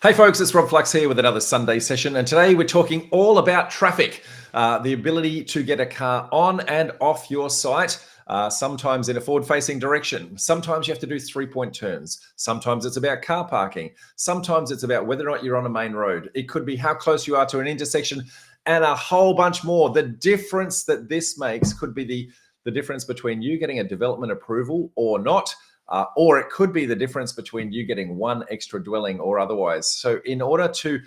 Hey folks, it's Rob Flux here with another Sunday session, and today we're talking all about traffic, the ability to get a car on and off your site, sometimes in a forward-facing direction. Sometimes you have to do three-point turns. Sometimes it's about car parking. Sometimes it's about whether or not you're on a main road. It could be how close you are to an intersection and a whole bunch more. The difference that this makes could be the difference between you getting a development approval or not. Or it could be the difference between you getting one extra dwelling or otherwise. So in order to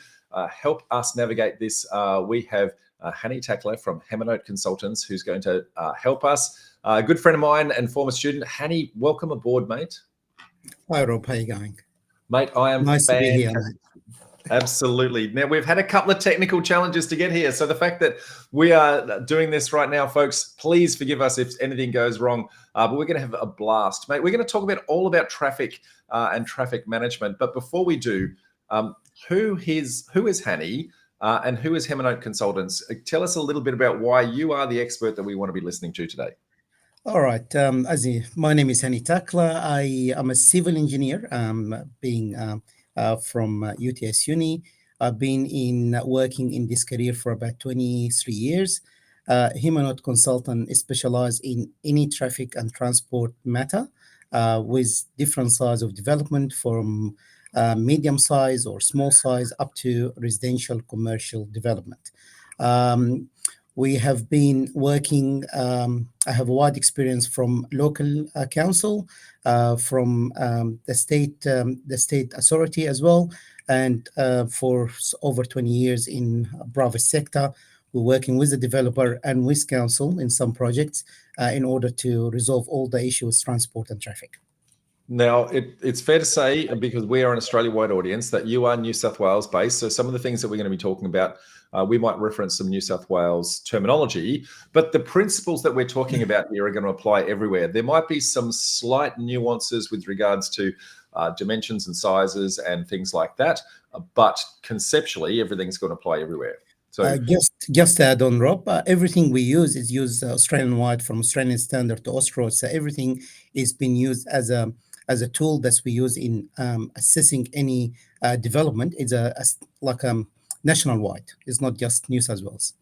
help us navigate this, we have Hany Takla from Hemanote Consultants, who's going to help us. A good friend of mine and former student. Hany, welcome aboard, mate. Hi, Rob. How are you going? Mate, I am nice to be here, mate. Absolutely. Now, we've had a couple of technical challenges to get here. So the fact that we are doing this right now, folks, please forgive us if anything goes wrong. But we're going to have a blast, mate. We're going to talk all about traffic and traffic management. But before we do, who is Hany and who is Hemanote Consultants? Tell us a little bit about why you are the expert that we want to be listening to today. All right. My name is Hany Takla. I am a civil engineer, being from UTS Uni. I've been working in this career for about 23 years. Hemanote Consultant specialized in any traffic and transport matter with different size of development from medium size or small size up to residential commercial development. We have been working, I have a wide experience from local council, from the state authority as well, and for over 20 years in private sector. We're working with the developer and with council in some projects in order to resolve all the issues, transport and traffic. Now, it's fair to say, because we are an Australia-wide audience, that you are New South Wales based. So some of the things that we're going to be talking about, we might reference some New South Wales terminology, but the principles that we're talking about here are going to apply everywhere. There might be some slight nuances with regards to dimensions and sizes and things like that, but conceptually, everything's going to apply everywhere. So just to add on, Rob, everything we use is used Australian-wide from Australian standard to Austro. So everything is being used as a tool that we use in assessing any development. It's like national-wide. It's not just New South Wales.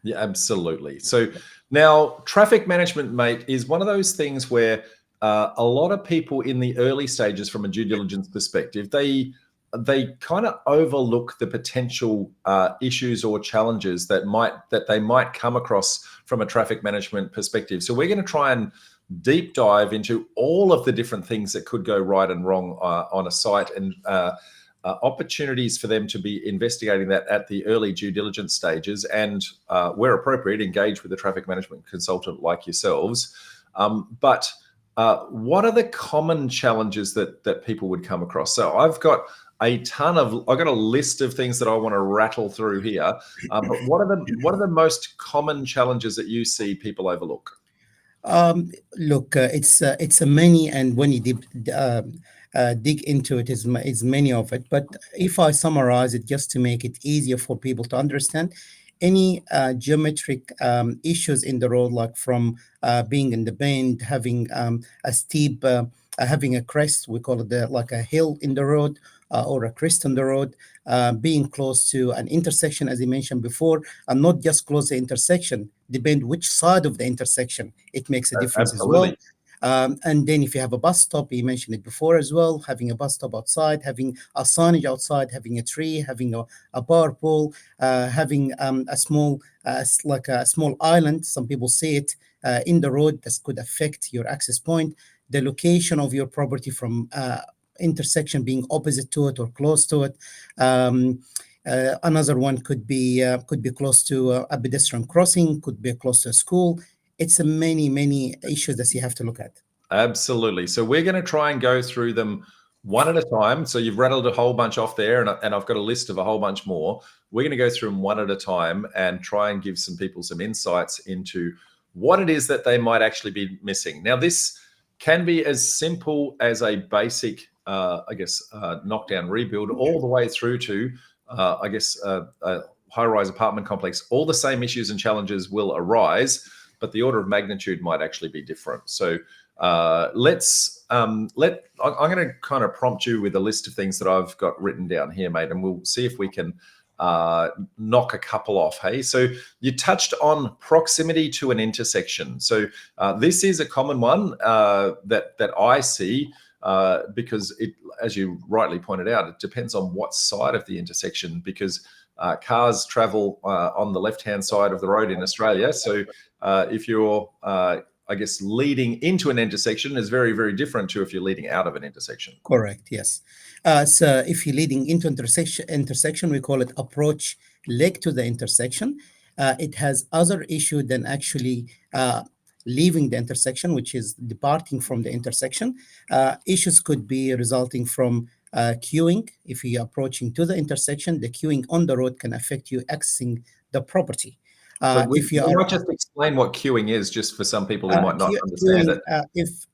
Yeah, absolutely. So now traffic management, mate, is one of those things where a lot of people in the early stages from a due diligence perspective, they kind of overlook the potential issues or challenges that they might come across from a traffic management perspective. So we're going to try and deep dive into all of the different things that could go right and wrong on a site, and opportunities for them to be investigating that at the early due diligence stages, and where appropriate, engage with a traffic management consultant like yourselves. But what are the common challenges that people would come across? So I've got a list of things that I want to rattle through here. But what are the most common challenges that you see people overlook? Look, it's a many, and when you dig into it, is many of it. But if I summarize it, just to make it easier for people to understand, any geometric issues in the road, like from being in the bend, having a steep, having a crest, we call it like a hill in the road, or a crest on the road, being close to an intersection, as you mentioned before, and not just close the intersection, depend which side of the intersection, it makes a difference. Absolutely. As well. And then if you have a bus stop, you mentioned it before as well, having a bus stop outside, having a signage outside, having a tree, having a power pole, having a small, like a small island, some people see it in the road, that could affect your access point, the location of your property from intersection being opposite to it or close to it. Another one could be close to a pedestrian crossing, could be close to a school. It's a many issues that you have to look at. Absolutely. So we're going to try and go through them one at a time. So you've rattled a whole bunch off there, and I've got a list of a whole bunch more. We're going to go through them one at a time and try and give some people some insights into what it is that they might actually be missing. Now, this can be as simple as a basic, knockdown rebuild, all the way through to, a high-rise apartment complex. All the same issues and challenges will arise, but the order of magnitude might actually be different. So I'm going to kind of prompt you with a list of things that I've got written down here, mate, and we'll see if we can knock a couple off. Hey, so you touched on proximity to an intersection. So this is a common one that I see because it, as you rightly pointed out, it depends on what side of the intersection, because cars travel on the left-hand side of the road in Australia. So if you're I guess leading into an intersection is very, very different to if you're leading out of an intersection. Correct. Yes. So if you're leading into intersection, we call it approach leg to the intersection. It has other issue than actually leaving the intersection, which is departing from the intersection. Issues could be resulting from queuing. If you're approaching to the intersection, the queuing on the road can affect you accessing the property. If you might just explain what queuing is, just for some people who might not understand it.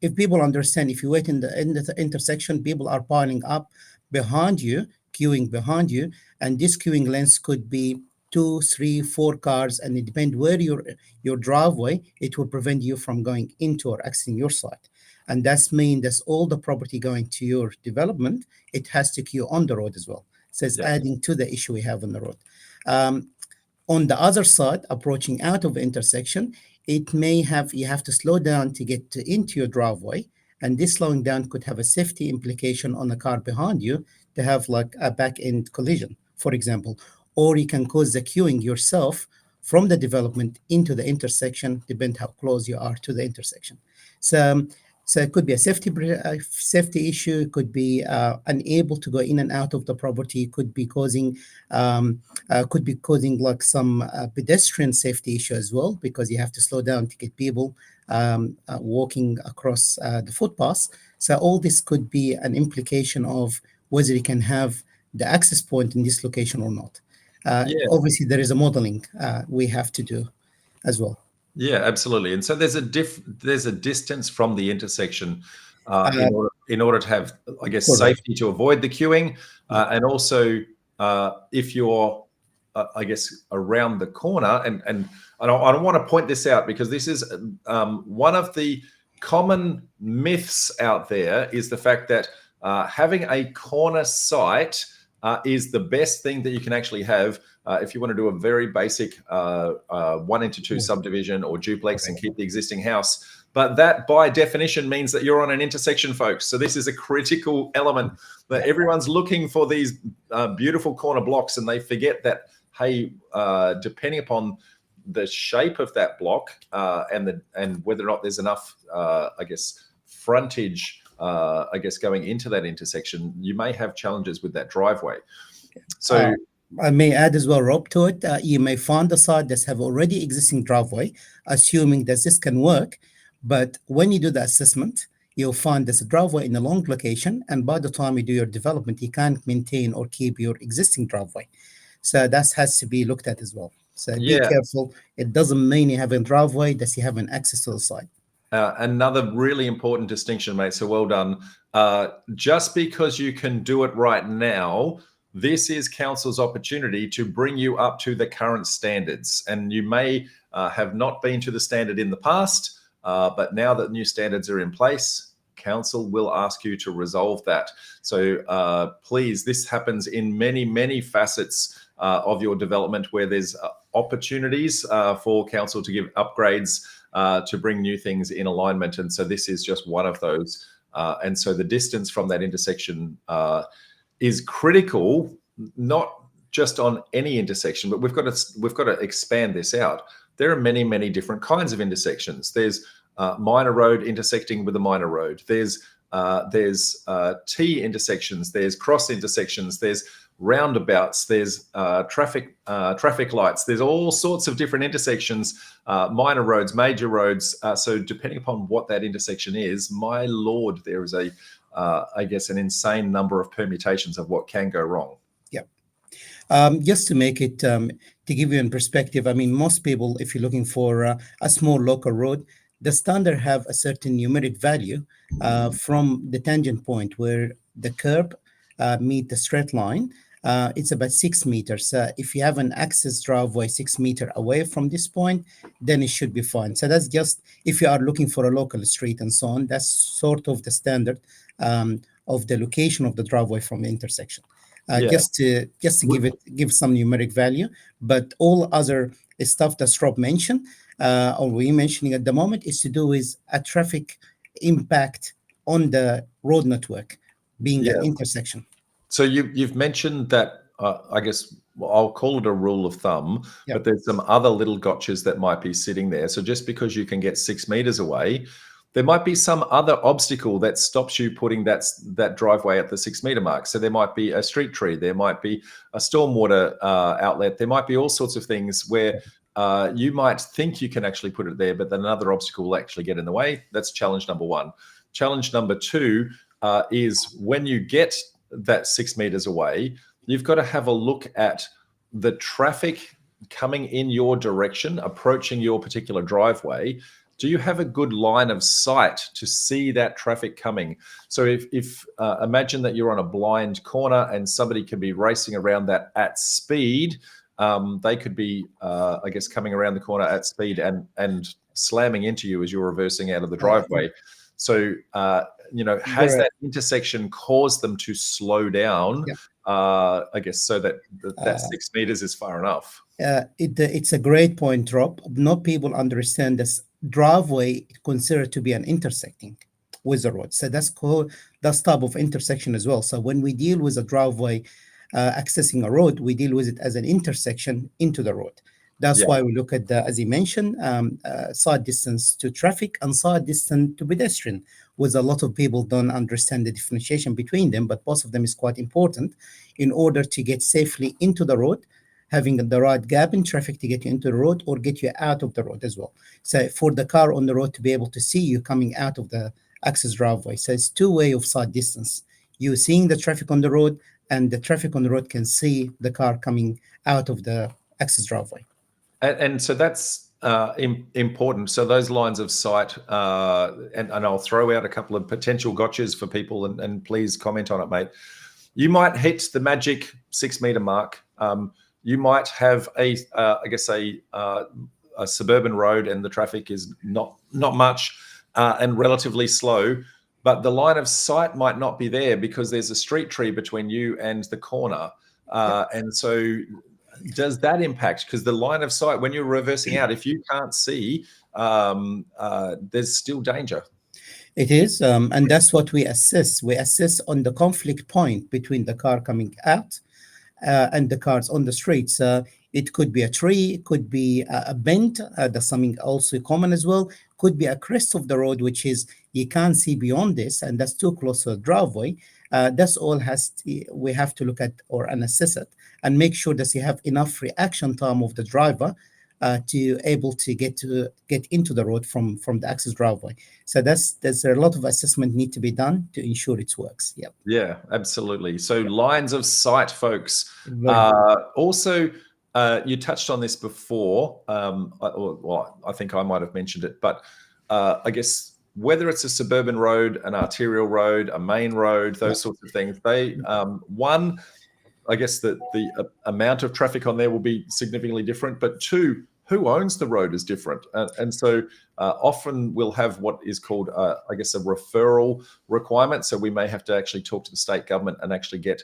If people understand, if you wait in the intersection, people are piling up behind you, queuing behind you, and this queuing length could be 2, 3, 4 cars, and it depends where your driveway. It will prevent you from going into or accessing your site, and that's mean that's all the property going to your development. It has to queue on the road as well. So it's adding to the issue we have on the road. On the other side, approaching out of the intersection, it may have, you have to slow down to get into your driveway. And this slowing down could have a safety implication on the car behind you to have like a back end collision, for example. Or you can cause the queuing yourself from the development into the intersection, depending how close you are to the intersection. So it could be a safety issue. It could be unable to go in and out of the property. It could be causing like some pedestrian safety issue as well, because you have to slow down to get people walking across the footpaths. So all this could be an implication of whether you can have the access point in this location or not. Obviously, there is a modeling we have to do as well. Yeah, absolutely. And so there's a distance from the intersection in order to have, I guess, safety to avoid the queuing, and also if you're, I guess, around the corner. And I don't want to point this out, because this is one of the common myths out there, is the fact that having a corner site is the best thing that you can actually have if you want to do a very basic 1-into-2 subdivision or duplex and keep the existing house. But that, by definition, means that you're on an intersection, folks. So this is a critical element that everyone's looking for, these beautiful corner blocks, and they forget that, hey, depending upon the shape of that block and whether or not there's enough, I guess, frontage, I guess, going into that intersection, you may have challenges with that driveway. So I may add as well, Rob, to it. You may find a site that have already existing driveway, assuming that this can work. But when you do the assessment, you'll find there's a driveway in a long location, and by the time you do your development, you can't maintain or keep your existing driveway. So that has to be looked at as well. So be careful. It doesn't mean you have a driveway that you have an access to the site. Another really important distinction, mate. So well done. Just because you can do it right now, this is council's opportunity to bring you up to the current standards. And you may have not been to the standard in the past, but now that new standards are in place, council will ask you to resolve that. So please, this happens in many, many facets of your development, where there's opportunities for council to give upgrades to bring new things in alignment. And so this is just one of those. And so the distance from that intersection is critical, not just on any intersection, but we've got to expand this out. There are many, many different kinds of intersections. There's minor road intersecting with a minor road. There's T intersections. There's cross intersections. There's roundabouts. There's traffic lights. There's all sorts of different intersections, minor roads, major roads. So depending upon what that intersection is, my lord, there is I guess, an insane number of permutations of what can go wrong. Yeah. Just to make it, to give you in perspective, I mean, most people, if you're looking for a small local road, the standard have a certain numeric value from the tangent point where the curb meet the straight line. it's about 6 meters. If you have an access driveway 6 meters away from this point, then it should be fine. So that's just if you are looking for a local street and so on. That's sort of the standard of the location of the driveway from the intersection. Yeah. Just to give some numeric value, but all other stuff that Rob mentioned or we mentioning at the moment is to do with a traffic impact on the road network being an intersection. So you've mentioned that, I guess I'll call it a rule of thumb, but there's some other little gotchas that might be sitting there. So just because you can get 6 meters away, there might be some other obstacle that stops you putting that driveway at the 6 meter mark. So there might be a street tree, there might be a stormwater outlet, there might be all sorts of things where you might think you can actually put it there, but then another obstacle will actually get in the way. That's challenge number one. Challenge number two is when you get that 6 meters away, you've got to have a look at the traffic coming in your direction, approaching your particular driveway. Do you have a good line of sight to see that traffic coming? So if imagine that you're on a blind corner and somebody can be racing around that at speed, they could be, I guess, coming around the corner at speed and slamming into you as you're reversing out of the driveway. So, has that intersection caused them to slow down, I guess, so that that 6 meters is far enough? It's a great point, Rob. Not people understand this driveway considered to be an intersecting with the road. So that's type of intersection as well. So when we deal with a driveway accessing a road, we deal with it as an intersection into the road. That's why we look at as you mentioned, side distance to traffic and side distance to pedestrian, which a lot of people don't understand the differentiation between them, but both of them is quite important in order to get safely into the road, having the right gap in traffic to get you into the road or get you out of the road as well. So for the car on the road to be able to see you coming out of the access driveway. So it's two way of side distance. You seeing the traffic on the road and the traffic on the road can see the car coming out of the access driveway. And so that's important. So those lines of sight, and I'll throw out a couple of potential gotchas for people, and please comment on it, mate. You might hit the magic 6 meter mark. You might have a suburban road, and the traffic is not much and relatively slow, but the line of sight might not be there because there's a street tree between you and the corner, and so. Does that impact? Because the line of sight, when you're reversing out, if you can't see, there's still danger. It is, and that's what we assess. We assess on the conflict point between the car coming out and the cars on the streets. It could be a tree, it could be a bend, that's something also common as well. Could be a crest of the road, which is you can't see beyond this, and that's too close to the driveway. That's all we have to look at and assess it and make sure that you have enough reaction time of the driver to able to get into the road from the access driveway. So there's a lot of assessment need to be done to ensure it works. Yeah, absolutely. So lines of sight, folks. Also, you touched on this before. I think I might have mentioned it, but I guess whether it's a suburban road, an arterial road, a main road, those sorts of things, they one, I guess that the amount of traffic on there will be significantly different, but two, who owns the road is different. And so often we'll have what is called, I guess, a referral requirement. So we may have to actually talk to the state government and actually get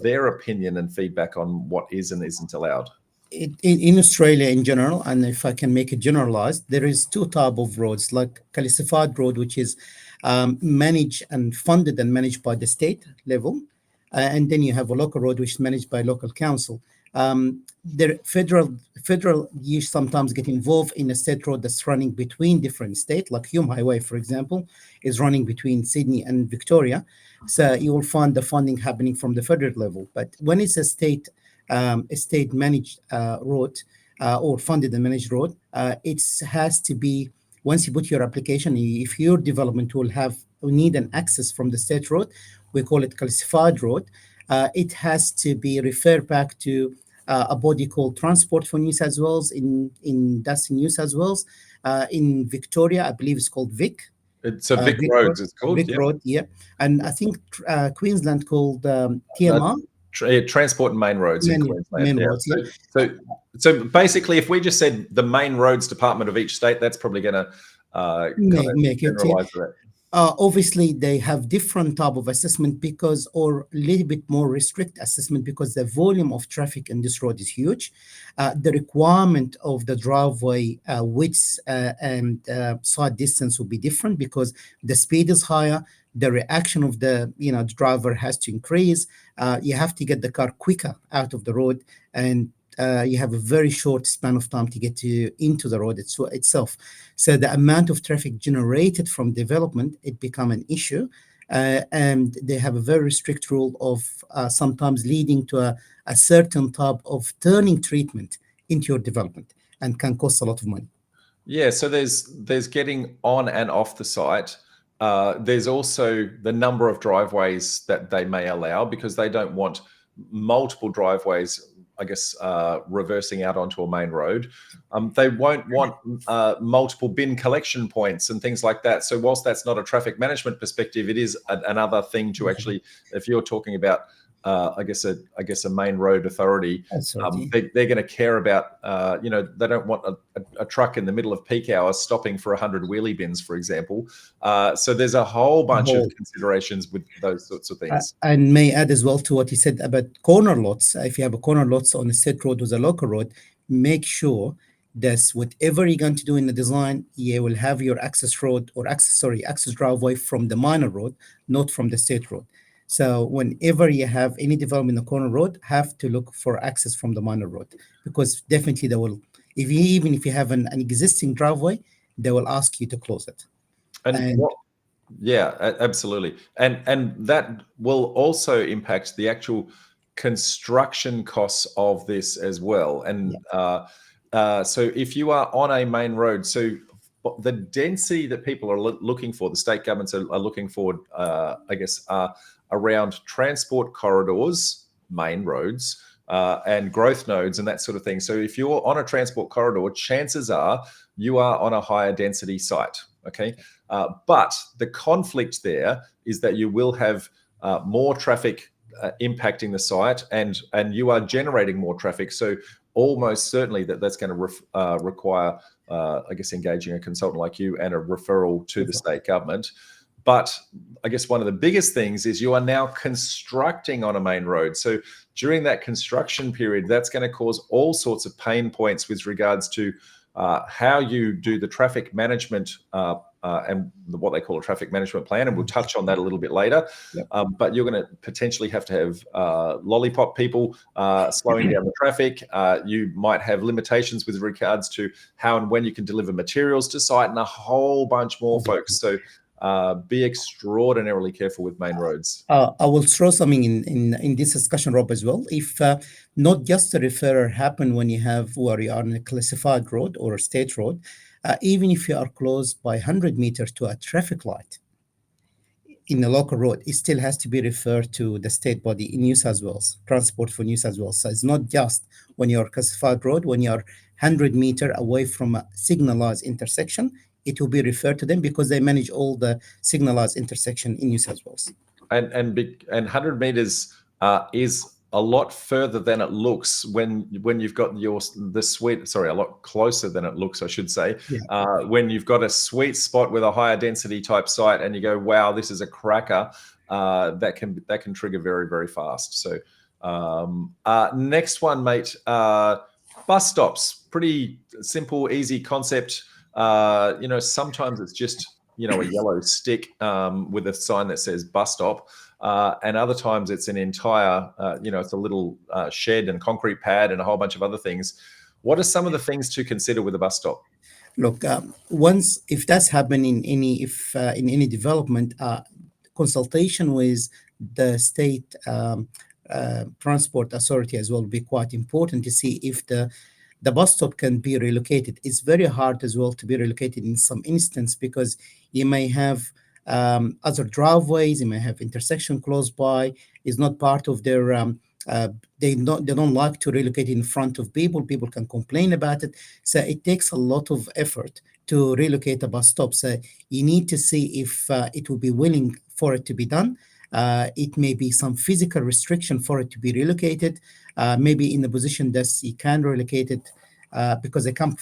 their opinion and feedback on what is and isn't allowed. In Australia in general, and if I can make it generalized, there is two types of roads, like classified road, which is managed and funded and managed by the state level. And then you have a local road, which is managed by local council. The federal you sometimes get involved in a state road that's running between different states, like Hume Highway, for example, is running between Sydney and Victoria. So you will find the funding happening from the federal level. But when it's a state managed road or funded and managed road, it has to be, once you put your application, if your development will need an access from the state road, we call it classified road. It has to be referred back to a body called Transport for New South Wales that's in New South Wales. In Victoria, I believe it's called VIC. It's a Vic Roads, it's called. Vic Road, yeah. And I think Queensland called TMR. Transport and main roads in Queensland. Main Yeah. roads, yeah. So basically, if we just said the main roads department of each state, that's probably going to kind of Make it, yeah. generalize that. Obviously, they have different type of assessment because, or a little bit more restrict assessment because the volume of traffic in this road is huge. The requirement of the driveway width and side distance will be different because the speed is higher. The reaction of the driver has to increase. You have to get the car quicker out of the road, and you have a very short span of time to get into the road itself. So the amount of traffic generated from development, it become an issue. And they have a very strict rule of sometimes leading to a certain type of turning treatment into your development and can cost a lot of money. Yeah, so there's getting on and off the site. There's also the number of driveways that they may allow because they don't want multiple driveways, I guess, reversing out onto a main road. They won't want multiple bin collection points and things like that. So whilst that's not a traffic management perspective, it is another thing to actually, if you're talking about, I guess a main road authority, they're going to care about, they don't want a truck in the middle of peak hours stopping for 100 wheelie bins, for example. So there's a whole bunch of considerations with those sorts of things. And may add as well to what he said about corner lots. If you have a corner lots on a state road with a local road, make sure that whatever you're going to do in the design, you will have your access road or access driveway from the minor road, not from the state road. So whenever you have any development in the corner road, have to look for access from the minor road because definitely they will. Even if you have an existing driveway, they will ask you to close it. Yeah, absolutely, and that will also impact the actual construction costs of this as well. And so if you are on a main road, so the density that people are looking for, the state governments are looking for, I guess, around transport corridors, main roads, and growth nodes and that sort of thing. So if you're on a transport corridor, chances are you are on a higher density site, okay? But the conflict there is that you will have more traffic impacting the site, and you are generating more traffic. So almost certainly that's going to require, I guess, engaging a consultant like you and a referral to the state government. But I guess one of the biggest things is you are now constructing on a main road. So during that construction period, that's going to cause all sorts of pain points with regards to how you do the traffic management and what they call a traffic management plan. And we'll touch on that a little bit later. But you're going to potentially have to have lollipop people slowing down the traffic. You might have limitations with regards to how and when you can deliver materials to site and a whole bunch more, folks. So be extraordinarily careful with main roads. I will throw something in this discussion, Rob, as well. If not just the referral happen when you are on a classified road or a state road, even if you are close by 100 meters to a traffic light in a local road, it still has to be referred to the state body in New South Wales, Transport for New South Wales. So it's not just when you're classified road, when you're 100 meters away from a signalized intersection, it will be referred to them because they manage all the signalized intersection in New South Wales. And 100 meters is a lot further than it looks when you've got a lot closer than it looks, I should say. When you've got a sweet spot with a higher density type site and you go, wow, this is a cracker, that can trigger very, very fast. So next one, mate, bus stops, pretty simple, easy concept. Sometimes it's just, a yellow stick with a sign that says bus stop. And other times it's an entire, it's a little shed and concrete pad and a whole bunch of other things. What are some of the things to consider with a bus stop? Look, if that's happening in any development, consultation with the state transport authority as well will be quite important to see if the bus stop can be relocated. It's very hard as well to be relocated in some instance because you may have other driveways, you may have intersection close by. It's not part of their. They don't like to relocate in front of people. People can complain about it. So it takes a lot of effort to relocate a bus stop. So you need to see if it will be willing for it to be done. It may be some physical restriction for it to be relocated, maybe in a position that you can relocate it because they come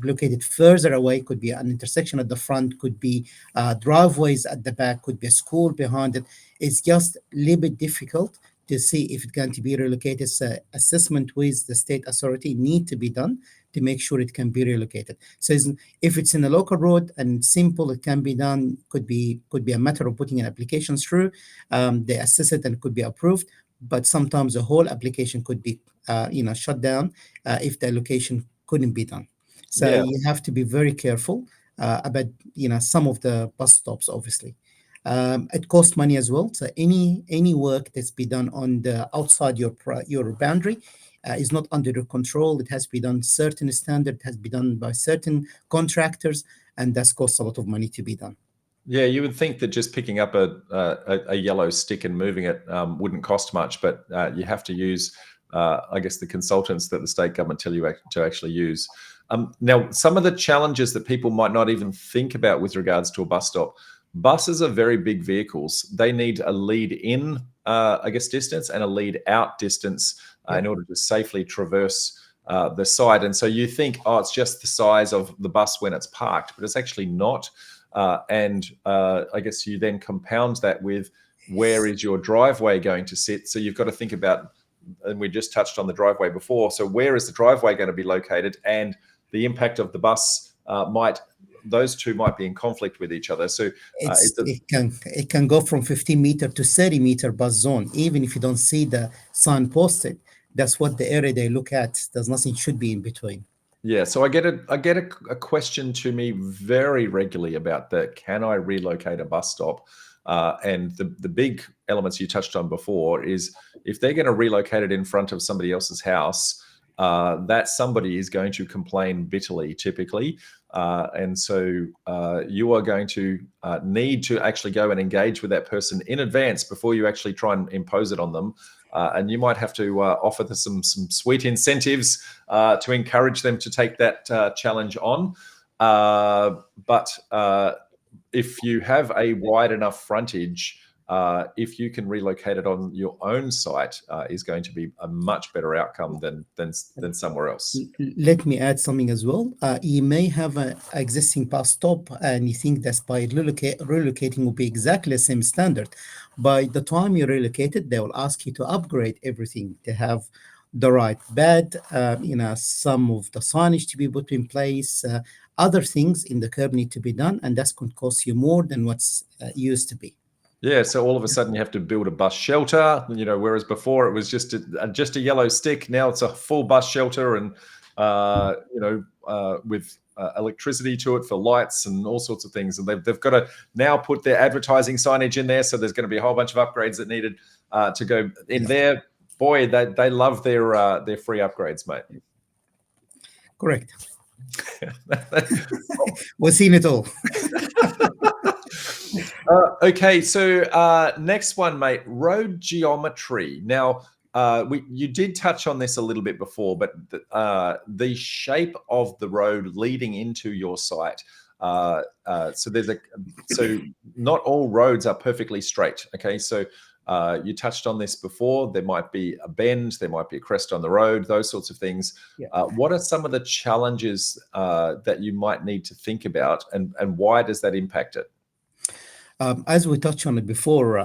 located further away, could be an intersection at the front, could be driveways at the back, could be a school behind it. It's just a little bit difficult to see if it's going to be relocated. So assessment with the state authority need to be done to make sure it can be relocated. So if it's in a local road and simple, it can be done. Could be a matter of putting an application through. They assess it and it could be approved. But sometimes the whole application could be shut down if the allocation couldn't be done. So Yeah. you have to be very careful about some of the bus stops. Obviously, it costs money as well. So any work that's be done on the outside your boundary is not under your control. It has to be done certain standard. It has to be done by certain contractors, and that costs a lot of money to be done. Yeah, you would think that just picking up a yellow stick and moving it wouldn't cost much, but you have to use, I guess, the consultants that the state government tell you to actually use. Now, some of the challenges that people might not even think about with regards to a bus stop. Buses are very big vehicles. They need a lead in, I guess, distance and a lead out distance in order to safely traverse the side. And so you think, oh, it's just the size of the bus when it's parked, but it's actually not. I guess you then compound that with where is your driveway going to sit. So you've got to think about, and we just touched on the driveway before. So where is the driveway going to be located, and the impact of the bus those two might be in conflict with each other. So it can go from 15-meter to 30-meter bus zone, even if you don't see the sign posted. That's what the area they look at. There's nothing should be in between. Yeah, so I get a question to me very regularly about can I relocate a bus stop? And the big elements you touched on before is if they're going to relocate it in front of somebody else's house, that somebody is going to complain bitterly, typically. And so you are going to need to actually go and engage with that person in advance before you actually try and impose it on them. And you might have to offer them some sweet incentives to encourage them to take that challenge on. But if you have a wide enough frontage, if you can relocate it on your own site, is going to be a much better outcome than somewhere else. Let me add something as well. You may have an existing bus stop, and you think that by relocating will be exactly the same standard. By the time you relocate it, they will ask you to upgrade everything to have the right bed, some of the signage to be put in place, other things in the curb need to be done, and that's going to cost you more than what's used to be. Yeah, so all of a sudden you have to build a bus shelter, whereas before it was just a yellow stick. Now it's a full bus shelter, and with electricity to it for lights and all sorts of things. And they've got to now put their advertising signage in there. So there's going to be a whole bunch of upgrades that needed to go in there. Boy, they love their free upgrades, mate. Correct. We've seen it all. Okay, so next one, mate, road geometry. Now, you did touch on this a little bit before, but the shape of the road leading into your site. So not all roads are perfectly straight. Okay, so you touched on this before. There might be a bend, there might be a crest on the road, those sorts of things. Yeah. What are some of the challenges that you might need to think about, and why does that impact it? As we touched on it before,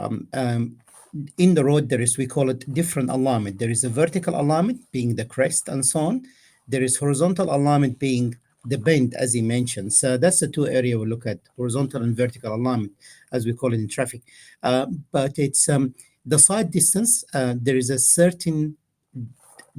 in the road, we call it different alignment. There is a vertical alignment being the crest and so on. There is horizontal alignment being the bend, as he mentioned. So that's the two areas we look at, horizontal and vertical alignment, as we call it in traffic. But it's the side distance. There is a certain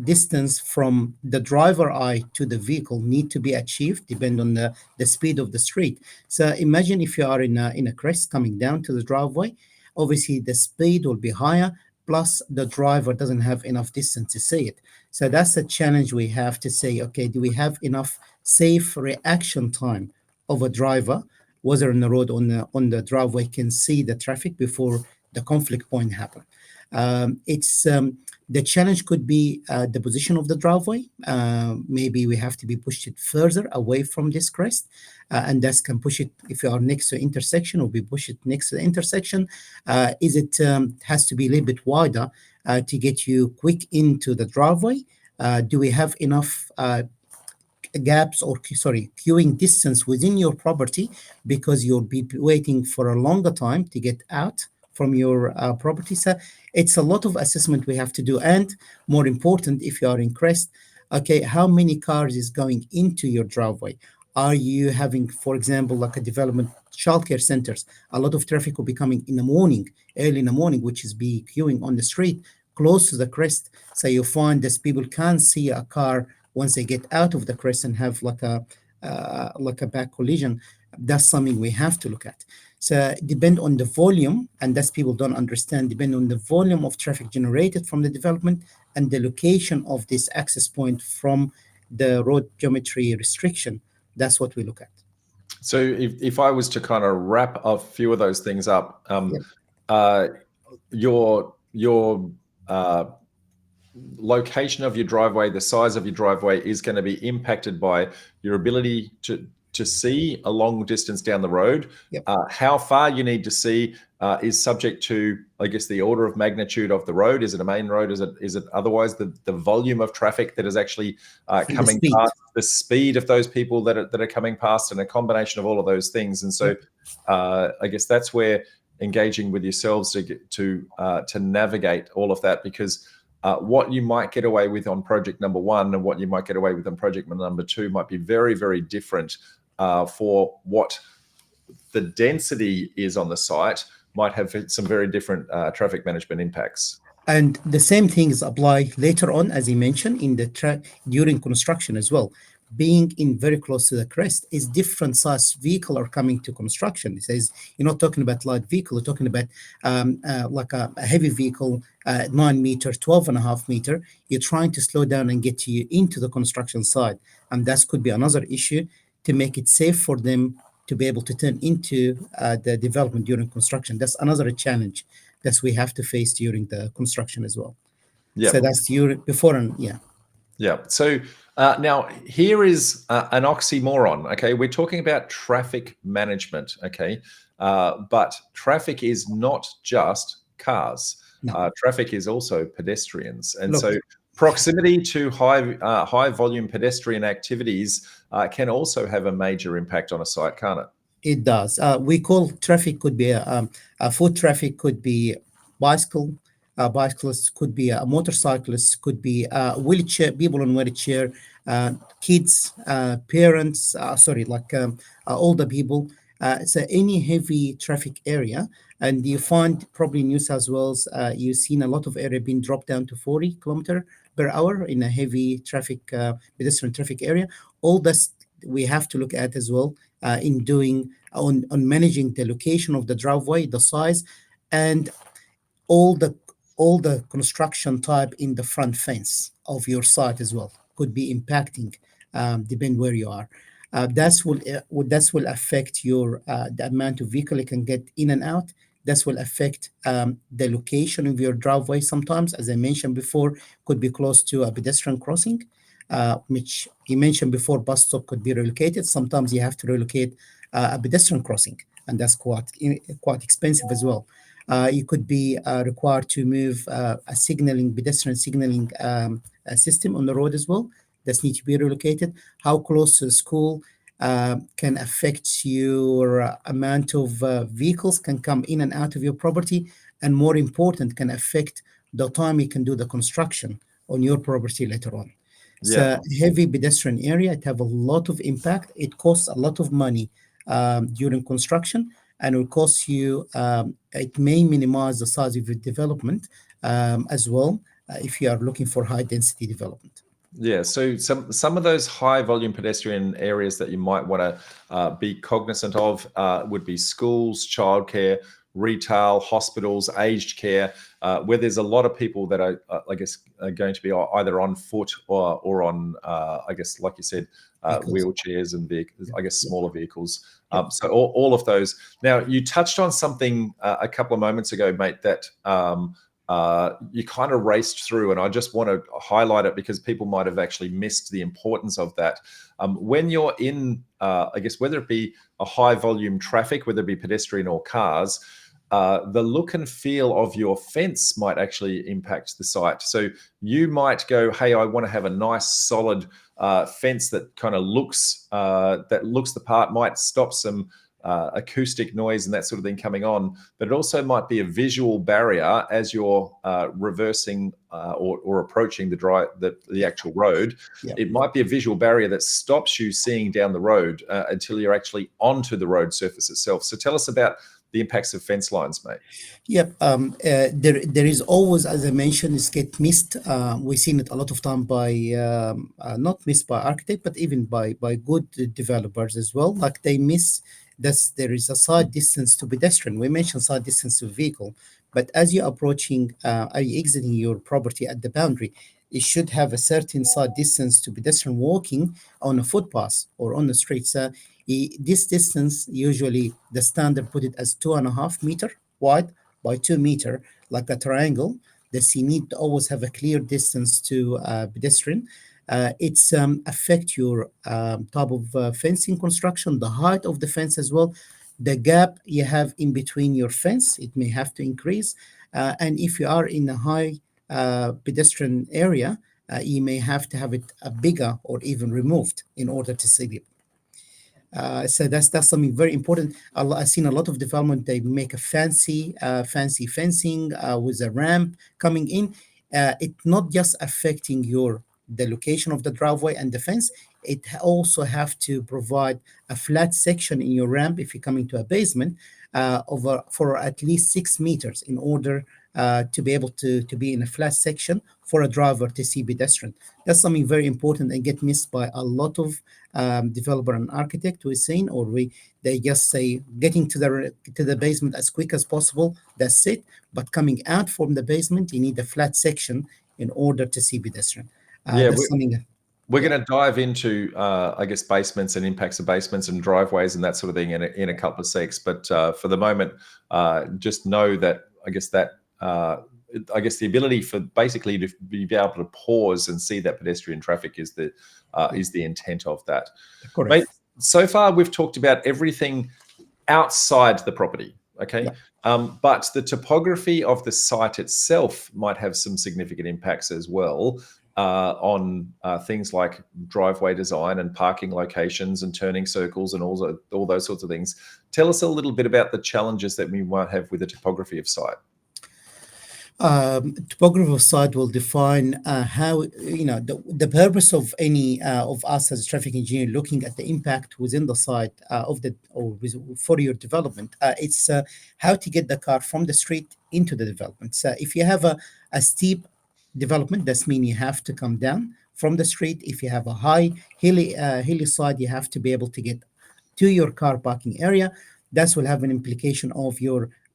distance from the driver eye to the vehicle need to be achieved depending on the speed of the street. So imagine if you are in a crest coming down to the driveway, obviously the speed will be higher, plus the driver doesn't have enough distance to see it. So that's a challenge we have to say, okay, do we have enough safe reaction time of a driver, whether on the road on the driveway can see the traffic before the conflict point happen. It's The challenge could be the position of the driveway. Maybe we have to be pushed it further away from this crest, and that can push it. If you are next to intersection, or we push it next to the intersection, is it has to be a little bit wider to get you quick into the driveway? Do we have enough gaps, or sorry, queuing distance within your property, because you'll be waiting for a longer time to get out from your property? So it's a lot of assessment we have to do, and more important, if you are in crest, okay, how many cars is going into your driveway? Are you having, for example, like a development childcare centers? A lot of traffic will be coming in the morning, early in the morning, which is be queuing on the street close to the crest. So you find that people can't see a car once they get out of the crest and have like a back collision. That's something we have to look at. So depend on the volume, and that's people don't understand, depend on the volume of traffic generated from the development and the location of this access point from the road geometry restriction. That's what we look at. So if I was to kind of wrap a few of those things up, your location of your driveway, the size of your driveway is going to be impacted by your ability to see a long distance down the road. How far you need to see is subject to, I guess, the order of magnitude of the road. Is it a main road? Is it otherwise the volume of traffic that is actually coming past, the speed of those people that are coming past, and a combination of all of those things. And so I guess that's where engaging with yourselves to navigate all of that, because what you might get away with on project number one and what you might get away with on project number two might be very, very different for what the density is on the site, might have some very different traffic management impacts. And the same things apply later on, as you mentioned, in the during construction as well. Being in very close to the crest, is different size vehicle are coming to construction. It says you're not talking about light vehicle, you're talking about like a heavy vehicle, 9 meter, 12.5 meter. You're trying to slow down and get you into the construction site. And that could be another issue to make it safe for them to be able to turn into the development during construction. That's another challenge that we have to face during the construction as well. So that's before and So now here is an oxymoron. Okay, we're talking about traffic management. Okay, but traffic is not just cars. No. Traffic is also pedestrians, and so proximity to high volume pedestrian activities can also have a major impact on a site, can't it? It does. We call traffic could be a foot traffic, could be bicycle. Bicyclists could be a motorcyclist, could be wheelchair, people in wheelchair, kids, parents, older people. So any heavy traffic area, and you find probably in New South Wales, you've seen a lot of area being dropped down to 40 kilometer per hour in a heavy traffic, pedestrian traffic area. All this we have to look at as well in doing on managing the location of the driveway, the size, and all the construction type in the front fence of your site as well could be impacting, depending where you are. That will affect your the amount of vehicle you can get in and out. That will affect the location of your driveway. Sometimes, as I mentioned before, could be close to a pedestrian crossing, which you mentioned before. Bus stop could be relocated. Sometimes you have to relocate a pedestrian crossing, and that's quite expensive as well. You could be required to move a pedestrian signaling system on the road as well. That needs to be relocated. How close to the school can affect your amount of vehicles can come in and out of your property, and more important, can affect the time you can do the construction on your property later on. So heavy pedestrian area, it have a lot of impact. It costs a lot of money during construction, and it will cost you, it may minimize the size of your development as well if you are looking for high density development. Yeah, so some of those high volume pedestrian areas that you might want to be cognizant of would be schools, childcare, retail, hospitals, aged care, where there's a lot of people that are, I guess, are going to be either on foot or on, I guess, like you said, wheelchairs and vehicles, I guess, smaller vehicles. So all of those. Now, you touched on something a couple of moments ago, mate, that you kind of raced through, and I just want to highlight it because people might have actually missed the importance of that. When you're in, I guess, whether it be a high volume traffic, whether it be pedestrian or cars, the look and feel of your fence might actually impact the site. So you might go, hey, I want to have a nice solid fence that kind of looks the part, might stop some acoustic noise and that sort of thing coming on, but it also might be a visual barrier as you're reversing or approaching the actual road. Yep. It might be a visual barrier that stops you seeing down the road until you're actually onto the road surface itself. So tell us about the impacts of fence lines, mate. Yep. There is always, as I mentioned, it's get missed. We've seen it a lot of time by not missed by architect, but even by good developers as well. Like they miss that there is a side distance to pedestrian. We mentioned side distance to vehicle, but as you're approaching, are you exiting your property at the boundary? It should have a certain side distance to pedestrian walking on a footpath or on the street. So this distance, usually the standard put it as 2.5 meter wide by 2 meter, like a triangle. That you need to always have a clear distance to pedestrian. It's affect your type of fencing construction, the height of the fence as well, the gap you have in between your fence, it may have to increase. And if you are in a high pedestrian area, you may have to have it bigger or even removed in order to see it. So that's something very important. I've seen a lot of development. They make a fancy fencing with a ramp coming in. It's not just affecting the location of the driveway and the fence. It also have to provide a flat section in your ramp if you're coming to a basement for at least 6 meters in order to be able to be in a flat section for a driver to see pedestrian. That's something very important and get missed by a lot of developer and architect we're seeing, or they just say getting to the basement as quick as possible. That's it. But coming out from the basement, you need a flat section in order to see pedestrian. Yeah, That's something. we're going to dive into, I guess, basements and impacts of basements and driveways and that sort of thing in a couple of secs. But for the moment, just know that I guess the ability for basically to be able to pause and see that pedestrian traffic is the intent of that. Correct. Mate, so far we've talked about everything outside the property. Okay. Yeah. But the topography of the site itself might have some significant impacts as well on things like driveway design and parking locations and turning circles and all those sorts of things. Tell us a little bit about the challenges that we might have with the topography of site. Topography of site will define how, the purpose of any of us as a traffic engineer looking at the impact within the site for your development. It's how to get the car from the street into the development. So if you have a steep development, that means you have to come down from the street. If you have a high hilly side, you have to be able to get to your car parking area. That will have an implication of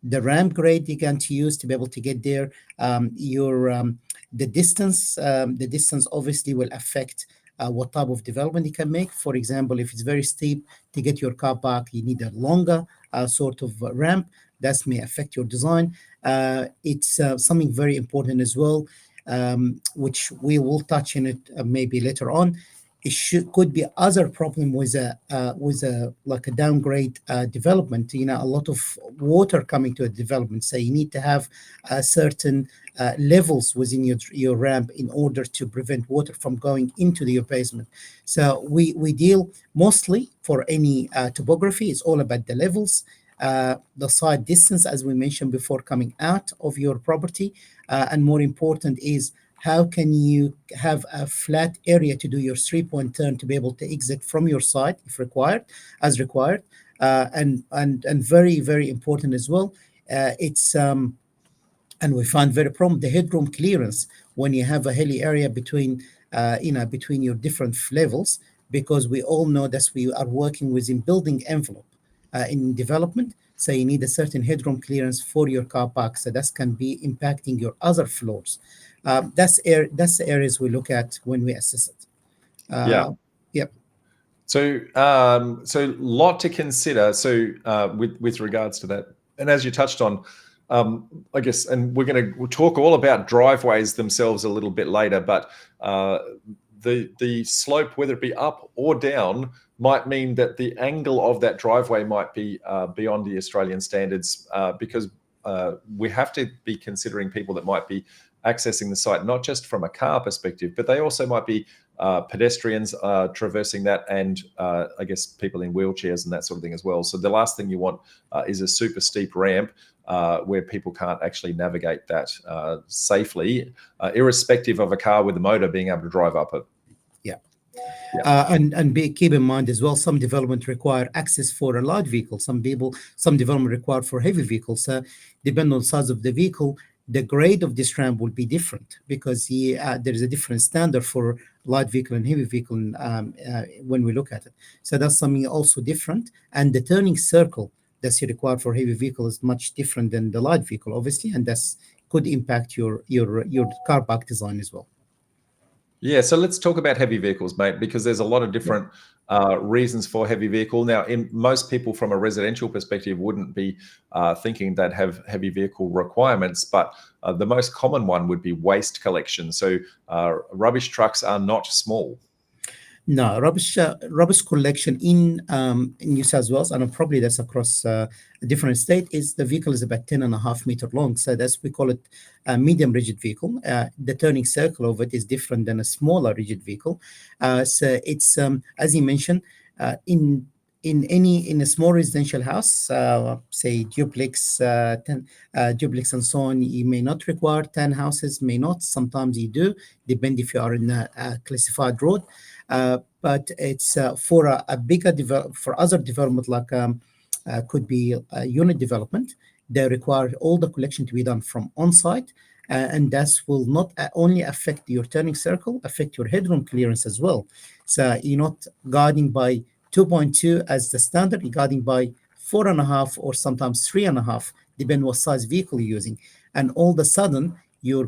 the ramp grade you're going to use to be able to get there. The distance obviously will affect what type of development you can make. For example, if it's very steep, to get your car park, you need a longer sort of ramp. That may affect your design. It's something very important as well, which we will touch in it maybe later on. It could be other problem with a downgrade development. A lot of water coming to a development, so you need to have certain levels within your ramp in order to prevent water from going into your basement. So we deal mostly for any topography. It's all about the levels, the side distance, as we mentioned before, coming out of your property, and more important is how can you have a flat area to do your 3-point turn to be able to exit from your site if required, and very, very important as well. And we find very problem the headroom clearance when you have a hilly area between your different levels, because we all know that we are working within building envelope in development. So you need a certain headroom clearance for your car park. So that can be impacting your other floors. That's the areas we look at when we assess it. Yep. So lot to consider. So with regards to that, and as you touched on, I guess, and we'll talk all about driveways themselves a little bit later, but the slope, whether it be up or down, might mean that the angle of that driveway might be beyond the Australian standards, because we have to be considering people that might be accessing the site, not just from a car perspective, but they also might be pedestrians traversing that, and I guess people in wheelchairs and that sort of thing as well. So the last thing you want is a super steep ramp where people can't actually navigate that safely, irrespective of a car with a motor being able to drive up it. Keep in mind as well, some development require access for a light vehicle. Some development require for heavy vehicles. Depending on the size of the vehicle, the grade of this ramp will be different, because there is a different standard for light vehicle and heavy vehicle when we look at it. So that's something also different. And the turning circle that's required for heavy vehicle is much different than the light vehicle, obviously, and that's could impact your car park design as well. Yeah, so let's talk about heavy vehicles, mate, because there's a lot of different reasons for heavy vehicle. Now, in most people from a residential perspective wouldn't be thinking that have heavy vehicle requirements, but the most common one would be waste collection. So rubbish trucks are not small. No, rubbish collection in New South Wales, and probably that's across a different state, is the vehicle is about 10.5 meter long. So we call it a medium rigid vehicle. The turning circle of it is different than a smaller rigid vehicle. So it's, as you mentioned, in a small residential house, say duplex, duplex and so on, you may not require 10 houses, may not. Sometimes you do, depend if you are in a classified road. But it's for a bigger for other development, like could be a unit development. They require all the collection to be done from on-site, and that will not only affect your turning circle, affect your headroom clearance as well. So you're not guiding by 2.2 as the standard, you're guiding by 4.5 or sometimes 3.5, depending what size vehicle you're using. And all of a sudden, your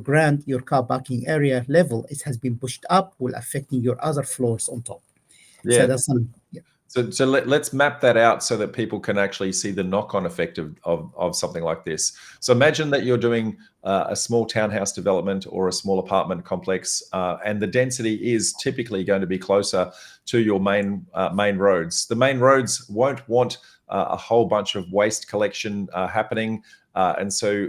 car parking area level, it has been pushed up, will affecting your other floors on top. Yeah. So that's So let's map that out so that people can actually see the knock-on effect of something like this. So imagine that you're doing a small townhouse development or a small apartment complex, and the density is typically going to be closer to your main roads. The main roads won't want a whole bunch of waste collection happening. And so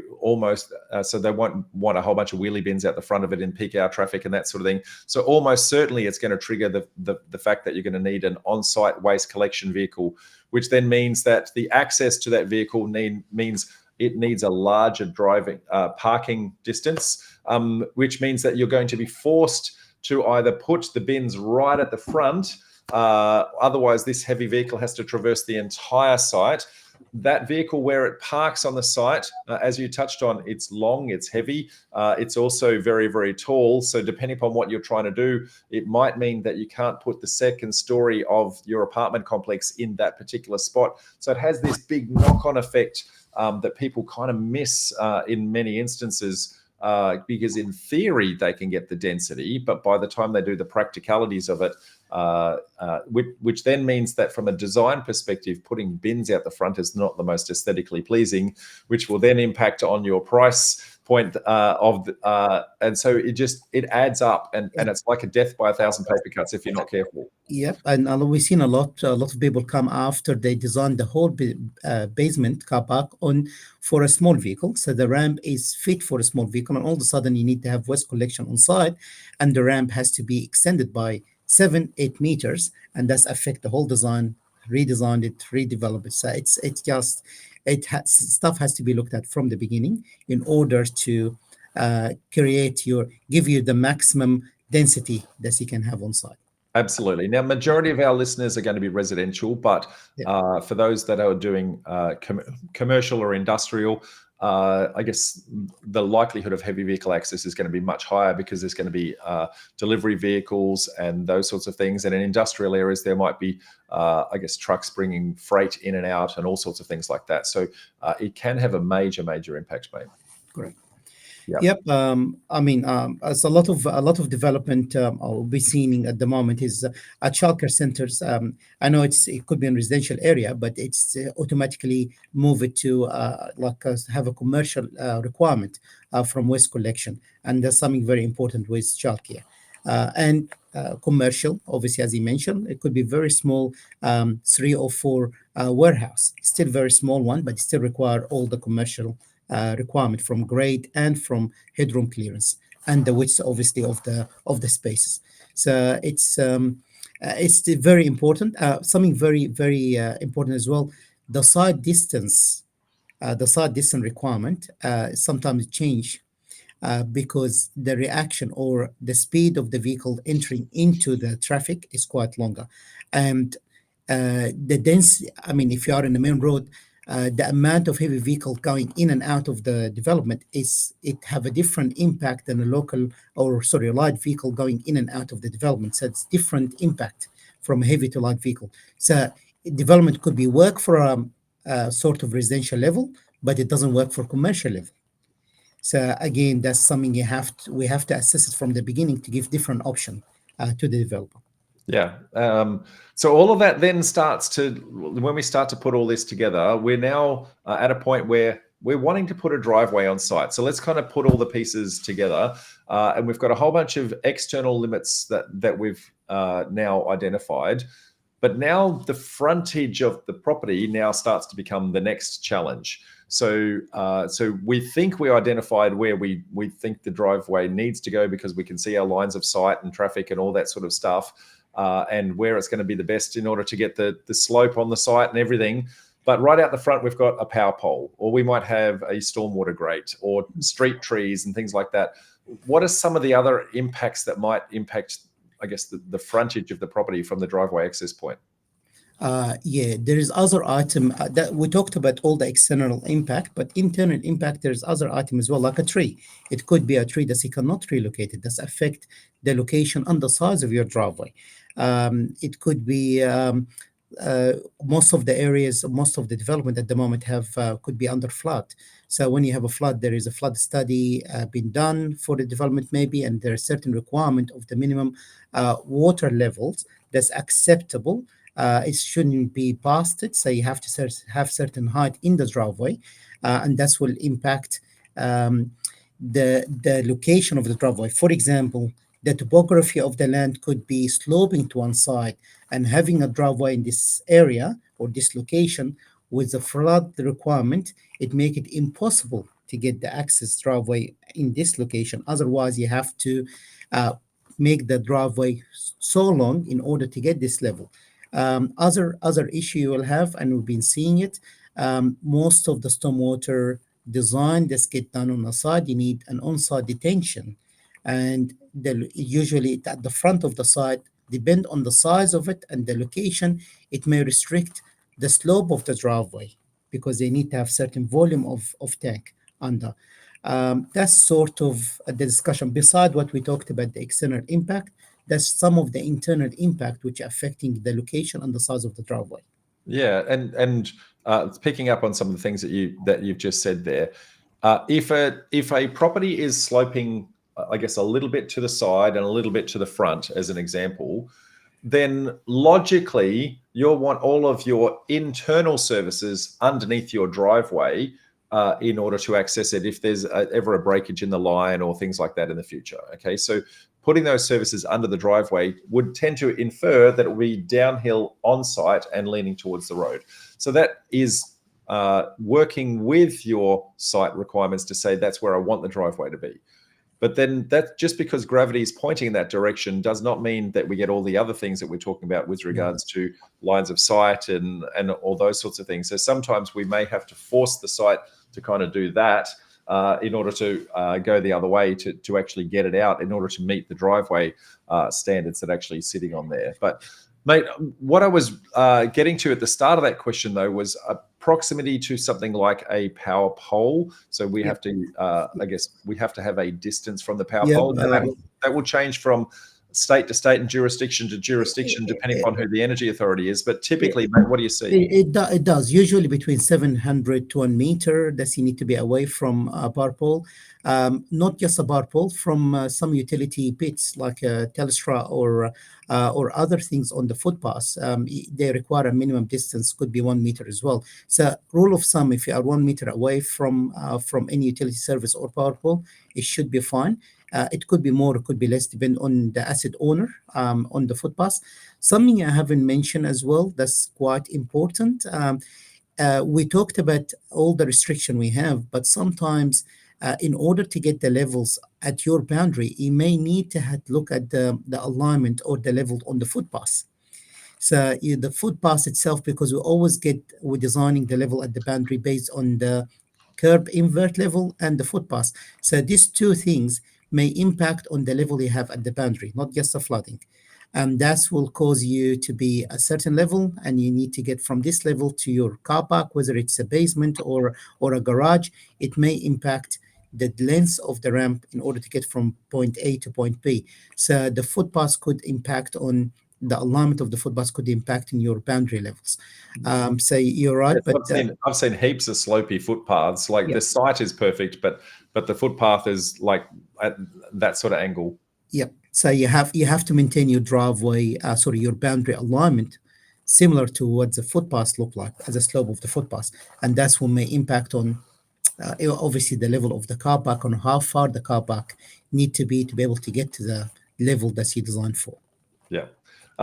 so they won't want a whole bunch of wheelie bins out the front of it in peak hour traffic and that sort of thing. So almost certainly it's going to trigger the fact that you're going to need an on-site waste collection vehicle, which then means that the access to that vehicle means it needs a larger parking distance, which means that you're going to be forced to either put the bins right at the front. Otherwise, this heavy vehicle has to traverse the entire site. That vehicle, where it parks on the site, as you touched on, it's long, it's heavy, it's also very, very tall. So depending upon what you're trying to do, it might mean that you can't put the second story of your apartment complex in that particular spot. So it has this big knock-on effect that people kind of miss in many instances, because in theory they can get the density, but by the time they do the practicalities of it, which then means that from a design perspective, putting bins out the front is not the most aesthetically pleasing, which will then impact on your price point and so it adds up, and it's like a death by 1,000 paper cuts if you're not careful. Yep, and we've seen a lot of people come after they design the whole basement car park for a small vehicle. So the ramp is fit for a small vehicle, and all of a sudden you need to have waste collection on site, and the ramp has to be extended by 7-8 meters, and that's affect the whole design, redesigned it, redeveloped it. So stuff has to be looked at from the beginning in order to give you the maximum density that you can have on site. Absolutely. Now, majority of our listeners are going to be residential, but for those that are doing commercial or industrial, I guess the likelihood of heavy vehicle access is going to be much higher, because there's going to be delivery vehicles and those sorts of things. And in industrial areas, there might be, I guess, trucks bringing freight in and out and all sorts of things like that. So it can have a major, major impact, mate. Correct. Yeah. Yep. As a lot of development I'll be seeing at the moment is at childcare centers. I know it could be in residential area, but it's automatically move it to have a commercial requirement from waste collection, and that's something very important with childcare. And commercial, obviously, as you mentioned, it could be very small, 3 or 4 warehouse, still very small one, but still require all the commercial requirement from grade and from headroom clearance and the width, obviously, of the spaces. So it's very important. Something very important as well. The side distance, the side distance requirement sometimes change because the reaction or the speed of the vehicle entering into the traffic is quite longer. And the dense, I mean, if you are in the main road, the amount of heavy vehicle going in and out of the development it have a different impact than a local or sorry, a light vehicle going in and out of the development. So it's different impact from heavy to light vehicle. So development could be work for a sort of residential level, but it doesn't work for commercial level. So again, that's something we have to assess it from the beginning to give different option to the developer. Yeah. So all of that then starts to, when we start to put all this together, we're now at a point where we're wanting to put a driveway on site. So let's kind of put all the pieces together. And we've got a whole bunch of external limits that we've now identified. But now the frontage of the property now starts to become the next challenge. So we think we identified where we think the driveway needs to go because we can see our lines of sight and traffic and all that sort of stuff. And where it's going to be the best in order to get the slope on the site and everything. But right out the front, we've got a power pole, or we might have a stormwater grate or street trees and things like that. What are some of the other impacts that might impact, I guess, the frontage of the property from the driveway access point? Yeah, there is other item that we talked about all the external impact, but internal impact, there's other item as well, like a tree. It could be a tree that you cannot relocate. It does affect the location and the size of your driveway. It could be most of the areas, most of the development at the moment have could be under flood. So when you have a flood, there is a flood study been done for the development maybe, and there are certain requirement of the minimum water levels that's acceptable. It shouldn't be past it, so you have to have certain height in the driveway, and that will impact the location of the driveway. For example, the topography of the land could be sloping to one side, and having a driveway in this area or this location with the flood requirement, it make it impossible to get the access driveway in this location. Otherwise, you have to make the driveway so long in order to get this level. Other issue you will have, and we've been seeing it, most of the stormwater design that's get done on the side, you need an on-site detention, and usually at the front of the site, depend on the size of it and the location, it may restrict the slope of the driveway because they need to have certain volume of tank under. That's sort of the discussion. Beside what we talked about, the external impact, that's some of the internal impact which are affecting the location and the size of the driveway. Yeah, and picking up on some of the things that you've just said there, if a property is sloping, I guess, a little bit to the side and a little bit to the front, as an example, then logically you'll want all of your internal services underneath your driveway in order to access it if there's ever a breakage in the line or things like that in the future. Okay, so putting those services under the driveway would tend to infer that it will be downhill on site and leaning towards the road. So that is working with your site requirements to say that's where I want the driveway to be. But then that, just because gravity is pointing in that direction does not mean that we get all the other things that we're talking about with regards to lines of sight and all those sorts of things. So sometimes we may have to force the site to kind of do that in order to go the other way to actually get it out in order to meet the driveway standards that are actually sitting on there. But mate, what I was getting to at the start of that question though was proximity to something like a power pole. So we have to, I guess, we have to have a distance from the power pole. That will change from state to state and jurisdiction to jurisdiction, depending upon who the energy authority is. But typically, mate, what do you see? It does. Usually between 700 to 1 meter, that you need to be away from a bar pole. Not just a bar pole, from some utility pits like Telstra or other things on the footpaths. They require a minimum distance, could be 1 meter as well. So rule of thumb, if you are 1 meter away from any utility service or power pole, it should be fine. It could be more, it could be less, depending on the asset owner on the footpath. Something I haven't mentioned as well that's quite important. We talked about all the restriction we have, but sometimes in order to get the levels at your boundary, you may need to look at the alignment or the level on the footpath. So the footpath itself, because we're designing the level at the boundary based on the curb invert level and the footpath. So these two things may impact on the level you have at the boundary, not just the flooding. And that will cause you to be a certain level, and you need to get from this level to your car park, whether it's a basement or a garage. It may impact the length of the ramp in order to get from point A to point B. So the footpath could impact on the alignment of the footpath could impact in your boundary levels. So you're right, Yes, but I've seen heaps of slopey footpaths. Like the site is perfect, but the footpath is like at that sort of angle. Yeah. So you have to maintain your driveway, your boundary alignment, similar to what the footpaths look like as a slope of the footpath, and that's what may impact on obviously the level of the car park, on how far the car park need to be able to get to the level that's you designed for. Yeah.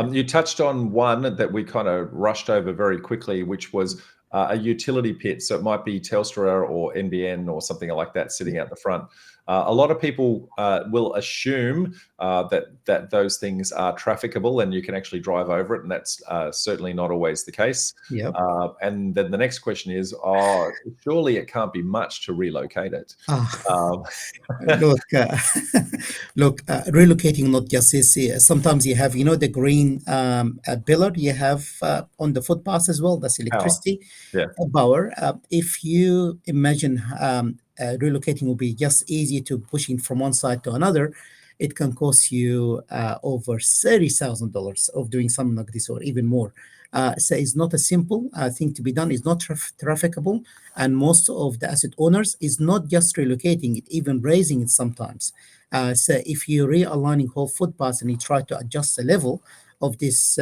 You touched on one that we kind of rushed over very quickly, which was a utility pit. So it might be Telstra or NBN or something like that sitting out the front. A lot of people will assume that those things are trafficable and you can actually drive over it, and that's certainly not always the case. Yeah. And then the next question is, surely it can't be much to relocate it. Look, relocating not just this. Sometimes you have, the green pillar you have on the footpath as well. That's electricity power. If you imagine relocating will be just easy to pushing from one side to another, it can cost you over $30,000 of doing something like this, or even more. So it's not a simple thing to be done. It's not trafficable, and most of the asset owners is not just relocating it, even raising it sometimes. So if you're realigning whole footpaths and you try to adjust the level of this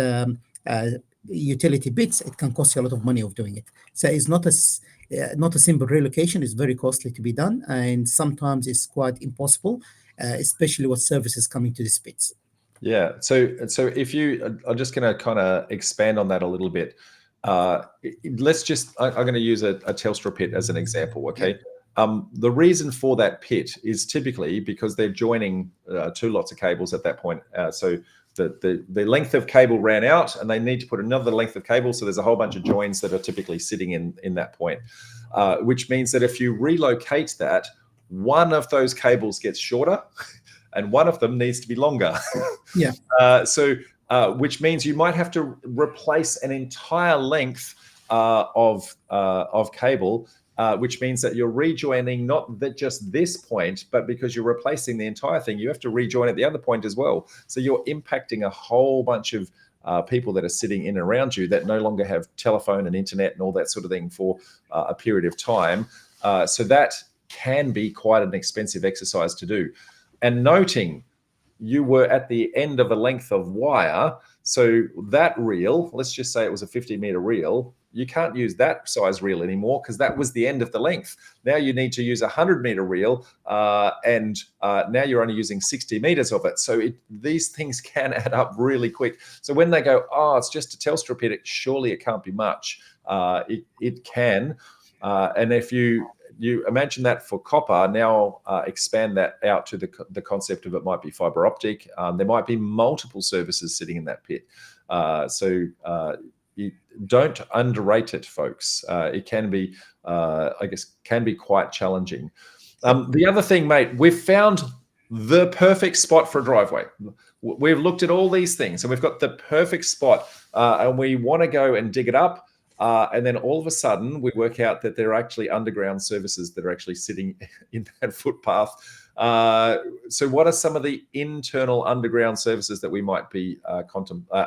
utility bits, it can cost you a lot of money of doing it. So it's not a simple relocation. It's very costly to be done, and sometimes it's quite impossible, especially with services coming to these bits. Yeah. So if I'm just going to kind of expand on that a little bit. I'm going to use a Telstra pit as an example. Okay. The reason for that pit is typically because they're joining two lots of cables at that point. So the length of cable ran out, and they need to put another length of cable. So there's a whole bunch of joins that are typically sitting in that point, which means that if you relocate that, one of those cables gets shorter and one of them needs to be longer. Yeah. Which means you might have to replace an entire length of cable, which means that you're rejoining not just this point, but because you're replacing the entire thing, you have to rejoin at the other point as well. So you're impacting a whole bunch of people that are sitting in and around you that no longer have telephone and internet and all that sort of thing for a period of time. So that can be quite an expensive exercise to do. And noting you were at the end of a length of wire, so that reel, let's just say it was a 50-meter reel, you can't use that size reel anymore because that was the end of the length. Now you need to use a 100-meter reel, and now you're only using 60 meters of it. So these things can add up really quick. So when they go, it's just a Telstra pit, surely it can't be much. It can. And if you imagine that for copper, now expand that out to the concept of it might be fiber optic. There might be multiple services sitting in that pit. So you don't underrate it, folks. It can be, can be quite challenging. The other thing, mate, we've found the perfect spot for a driveway. We've looked at all these things and we've got the perfect spot, and we want to go and dig it up. And then all of a sudden we work out that there are actually underground services that are actually sitting in that footpath. So what are some of the internal underground services that we might be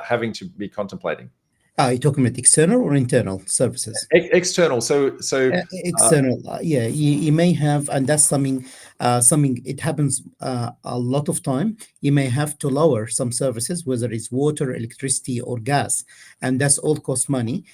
having to be contemplating? Are you talking about external or internal services? External. So External, yeah, you may have, and that's something it happens a lot of time. You may have to lower some services, whether it's water, electricity, or gas, and that's all cost money.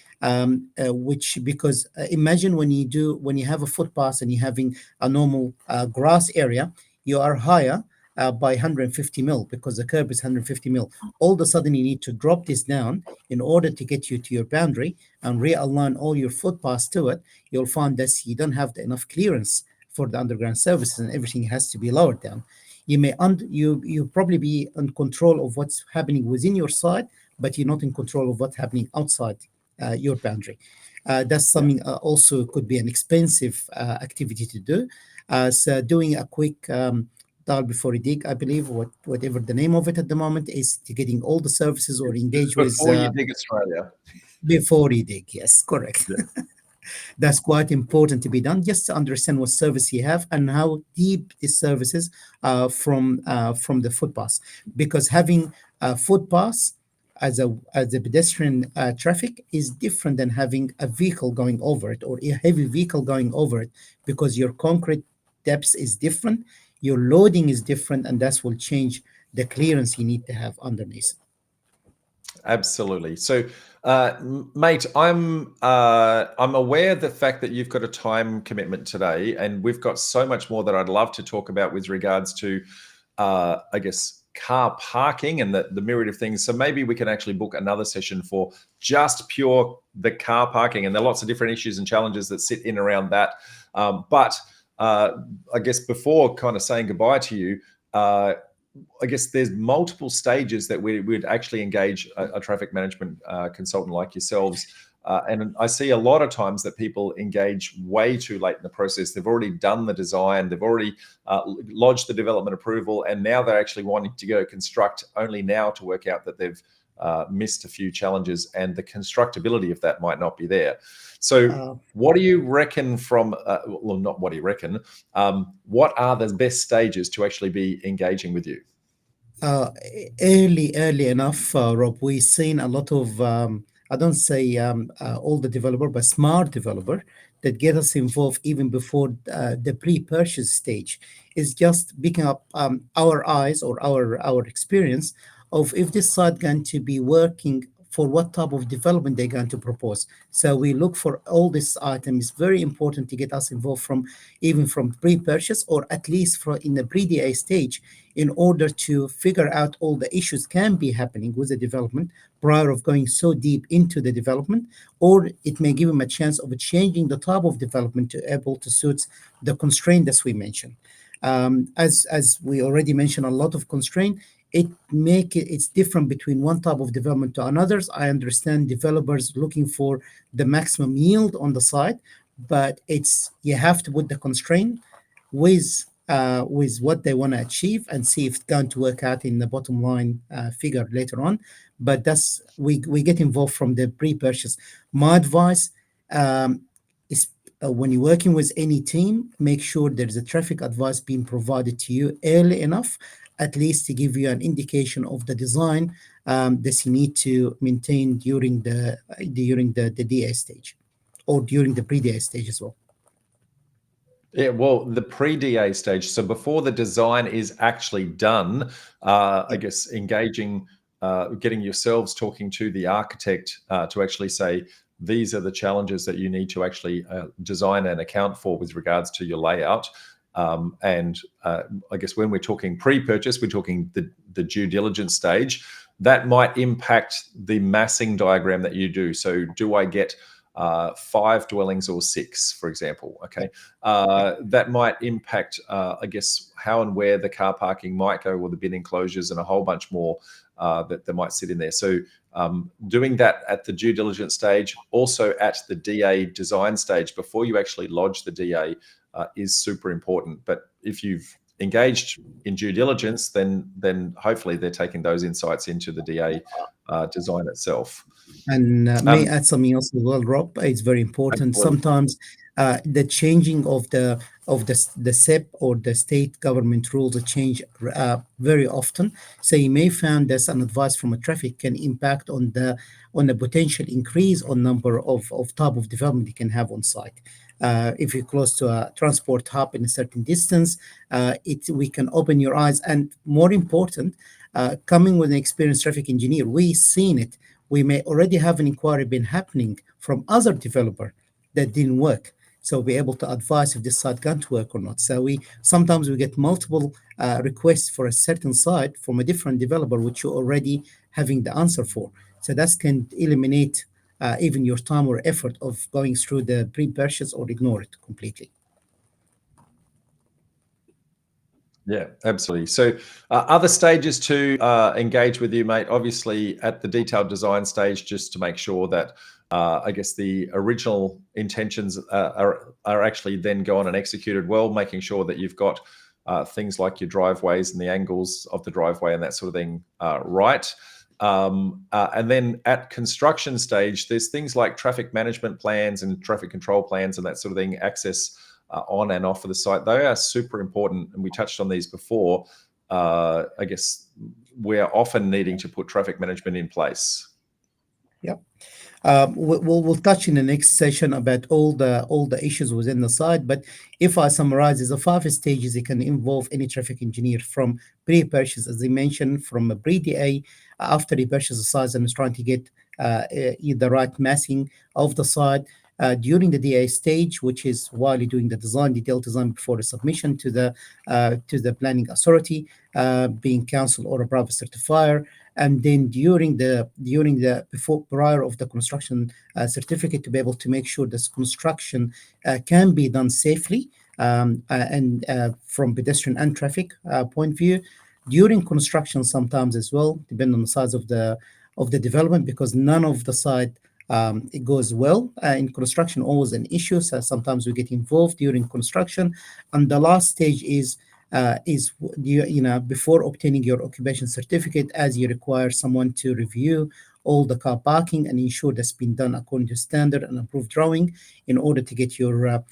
Which because imagine when you have a footpath and you're having a normal grass area, you are higher. By 150 mil because the curb is 150 mil. All of a sudden, you need to drop this down in order to get you to your boundary and realign all your footpaths to it. You'll find that you don't have enough clearance for the underground services, and everything has to be lowered down. You may you probably be in control of what's happening within your side, but you're not in control of what's happening outside your boundary. That's something also could be an expensive activity to do. So doing a quick dial before you dig, I believe, whatever the name of it at the moment is, to getting all the services or engage with before you dig Australia. before you dig. Yes, correct. Yeah. That's quite important to be done, just to understand what service you have and how deep the services from the footpath. Because having a footpath as a pedestrian traffic is different than having a vehicle going over it or a heavy vehicle going over it, because your concrete depth is different, your loading is different, and that will change the clearance you need to have underneath. Absolutely. So, mate, I'm aware of the fact that you've got a time commitment today, and we've got so much more that I'd love to talk about with regards to, I guess, car parking and the myriad of things. So maybe we can actually book another session for just pure the car parking, and there are lots of different issues and challenges that sit in around that. But I guess before kind of saying goodbye to you, I guess there's multiple stages that we'd actually engage a traffic management consultant like yourselves. And I see a lot of times that people engage way too late in the process. They've already done the design, they've already lodged the development approval, and now they're actually wanting to go construct only now to work out that they've missed a few challenges and the constructability of that might not be there. So what do you reckon from, well, not what do you reckon, what are the best stages to actually be engaging with you? uh, early enough, Rob, we've seen a lot of, I don't say all the developer, but smart developer that get us involved even before the pre-purchase stage. Is just picking up our eyes or our experience of if this site going to be working for what type of development they're going to propose. So we look for all this item. It's very important to get us involved from even from pre-purchase or at least for in the pre-DA stage in order to figure out all the issues can be happening with the development prior of going so deep into the development, or it may give them a chance of changing the type of development to able to suit the constraint that we mentioned. As we already mentioned, a lot of constraint it's different between one type of development to another's. I understand developers looking for the maximum yield on the site, but it's you have to put the constraint with what they want to achieve and see if it's going to work out in the bottom line figure later on. But that's we get involved from the pre-purchase. My advice is when you're working with any team, make sure there's a traffic advice being provided to you early enough, at least to give you an indication of the design that you need to maintain during the DA stage or during the pre-DA stage as well. Yeah, well, the pre-DA stage, so before the design is actually done, I guess engaging, getting yourselves talking to the architect to actually say, these are the challenges that you need to actually design and account for with regards to your layout. And I guess when we're talking pre-purchase, we're talking the due diligence stage. That might impact the massing diagram that you do. So do I get 5 dwellings or 6, for example? Okay, that might impact, I guess, how and where the car parking might go, or the bin enclosures, and a whole bunch more that might sit in there. So doing that at the due diligence stage, also at the DA design stage, before you actually lodge the DA, is super important. But if you've engaged in due diligence, then hopefully they're taking those insights into the DA design itself. And may I add something else as well, Rob? It's very important. Absolutely. Sometimes the changing of the SEP or the state government rules change very often. So you may find that an advice from a traffic can impact on the potential increase on number of type of development you can have on site. If you're close to a transport hub in a certain distance, we can open your eyes. And more important, coming with an experienced traffic engineer, we've seen it. We may already have an inquiry been happening from other developer that didn't work. So be able to advise if this site can't work or not. So we sometimes get multiple requests for a certain site from a different developer, which you're already having the answer for. So that can eliminate even your time or effort of going through the pre-purchase or ignore it completely. Yeah, absolutely. So other stages to engage with you, mate, obviously at the detailed design stage, just to make sure that I guess the original intentions are actually then gone and executed well, making sure that you've got things like your driveways and the angles of the driveway and that sort of thing right. And then at construction stage, there's things like traffic management plans and traffic control plans and that sort of thing, access on and off of the site. They are super important, and we touched on these before. I guess we're often needing to put traffic management in place. Yep. We'll touch in the next session about all the issues within the site. But if I summarize, there's a 5 stages it can involve any traffic engineer, from pre-purchase, as I mentioned, from a pre-DA, after he purchases the site and is trying to get the right massing of the site. During the DA stage, which is while you're doing the detailed design before the submission to the planning authority, being council or a private certifier, and then during the prior of the construction certificate, to be able to make sure this construction can be done safely and from pedestrian and traffic point of view. During construction, sometimes as well, depending on the size of the development, because none of the site it goes well in construction, always an issue. So sometimes we get involved during construction. And the last stage is before obtaining your occupation certificate, as you require someone to review all the car parking and ensure that's been done according to standard and approved drawing in order to get your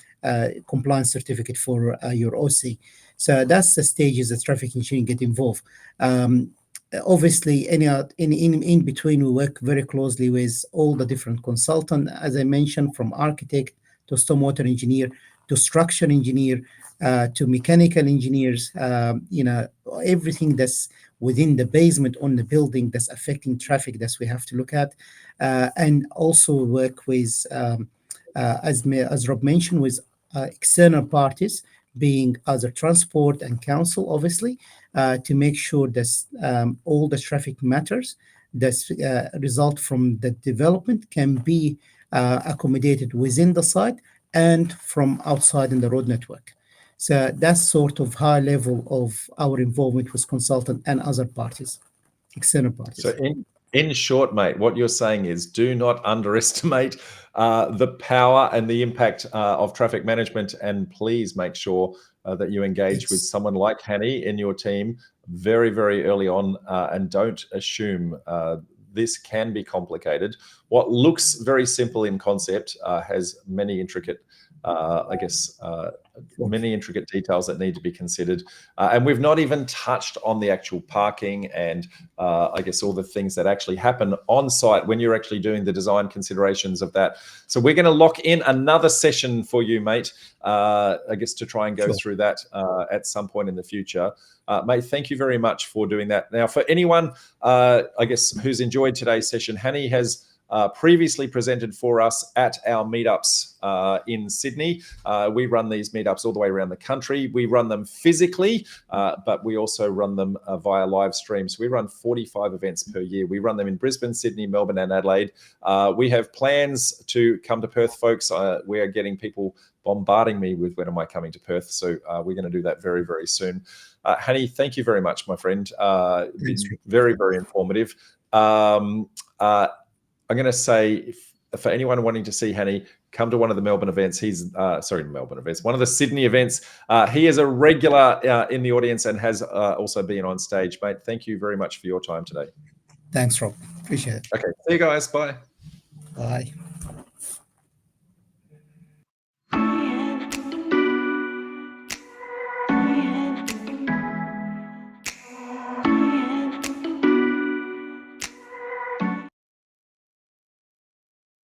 compliance certificate for your OC. So that's the stages that traffic engineering get involved. Obviously, in between, we work very closely with all the different consultants, as I mentioned, from architect to stormwater engineer to structure engineer to mechanical engineers. Everything that's within the basement on the building that's affecting traffic that we have to look at, and also work with, as Rob mentioned, with external parties, being other transport and council, obviously, to make sure that all the traffic matters that result from the development can be accommodated within the site and from outside in the road network. So that's sort of high level of our involvement with consultant and other parties, external parties. So in short, mate, what you're saying is do not underestimate the power and the impact of traffic management, and please make sure that you engage with someone like Hany in your team very, very early on, and don't assume this can be complicated. What looks very simple in concept has many intricate, many intricate details that need to be considered. And we've not even touched on the actual parking and I guess all the things that actually happen on site when you're actually doing the design considerations of that. So we're going to lock in another session for you, mate, I guess to try and go through that at some point in the future. Mate, thank you very much for doing that. Now, for anyone, I guess, who's enjoyed today's session, Hany has previously presented for us at our meetups in Sydney. We run these meetups all the way around the country. We run them physically, but we also run them via live streams. We run 45 events per year. We run them in Brisbane, Sydney, Melbourne, and Adelaide. We have plans to come to Perth, folks. We are getting people bombarding me with when am I coming to Perth. So we're going to do that very, very soon. Hany, thank you very much, my friend. Very, very informative. I'm going to say, for anyone wanting to see Hany, come to one of the Melbourne events. He's one of the Sydney events. He is a regular in the audience and has also been on stage. Mate, thank you very much for your time today. Thanks, Rob. Appreciate it. Okay, see you guys. Bye. Bye.